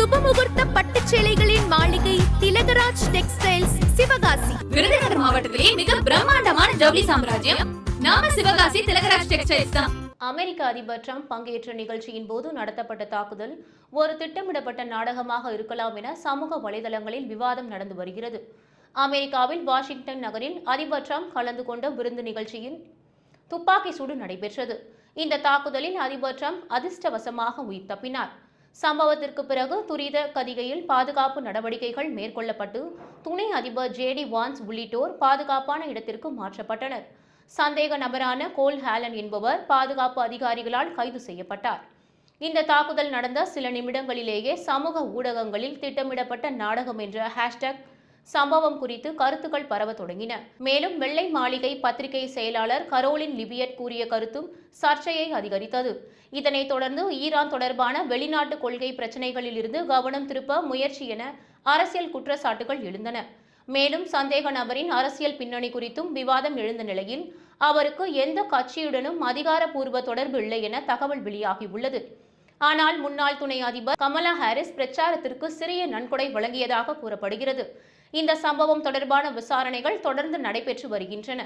சுபமுகூர்த்த பட்டுச்சேலைகளின் மாளிகை திலகராஜ் டெக்ஸ்டைல்ஸ் சிவகாசி. விருதுநகர் மாவட்டத்திலேயே மிக பிரம்மாண்டமான ஜவுளி சாம்ராஜ்யம் நாம சிவகாசி திலகராஜ் டெக்ஸ்டைல்ஸ் தான். அமெரிக்க அதிபர் ட்ரம்ப் பங்கேற்ற நிகழ்ச்சியின் போது நடத்தப்பட்ட தாக்குதல் ஒரு திட்டமிடப்பட்ட நாடகமாக இருக்கலாம் என சமூக வலைதளங்களில் விவாதம் நடந்து வருகிறது. அமெரிக்காவில் வாஷிங்டன் நகரில் அதிபர் ட்ரம்ப் கலந்து கொண்ட விருந்து நிகழ்ச்சியில் துப்பாக்கி சூடு நடைபெற்றது. இந்த தாக்குதலில் அதிபர் ட்ரம்ப் அதிர்ஷ்டவசமாக உயிர் தப்பினார். சம்பவத்திற்கு பிறகு துரித கதிகையில் பாதுகாப்பு நடவடிக்கைகள் மேற்கொள்ளப்பட்டு துணை அதிபர் ஜேடி வான்ஸ் உள்ளிட்டோர் பாதுகாப்பான இடத்திற்கு மாற்றப்பட்டனர். சந்தேக நபரான கோல் ஹேலன் என்பவர் பாதுகாப்பு அதிகாரிகளால் கைது செய்யப்பட்டார். இந்த தாக்குதல் நடந்த சில நிமிடங்களிலேயே சமூக ஊடகங்களில் திட்டமிடப்பட்ட நாடகம் என்ற ஹேஷ்டேக் சம்பவம் குறித்து கருத்துக்கள் பரவ தொடங்கின. மேலும் வெள்ளை மாளிகை பத்திரிகை செயலாளர் கரோலின் லிபியட் கூறிய கருத்தும் சர்ச்சையை அதிகரித்தது. இதனைத் தொடர்ந்து ஈரான் தொடர்பான வெளிநாட்டு கொள்கை பிரச்சினைகளில் இருந்து கவனம் திருப்ப முயற்சி என அரசியல் குற்றச்சாட்டுகள் எழுந்தன. மேலும் சந்தேக நபரின் அரசியல் பின்னணி குறித்தும் விவாதம் எழுந்த நிலையில் அவருக்கு எந்த கட்சியுடனும் அதிகாரப்பூர்வ தொடர்பு இல்லை என தகவல் வெளியாகியுள்ளது. ஆனால் முன்னாள் துணை அதிபர் கமலா ஹாரிஸ் பிரச்சாரத்திற்கு சிறிய நன்கொடை வழங்கியதாக கூறப்படுகிறது. இந்த சம்பவம் தொடர்பான விசாரணைகள் தொடர்ந்து நடைபெற்று வருகின்றன.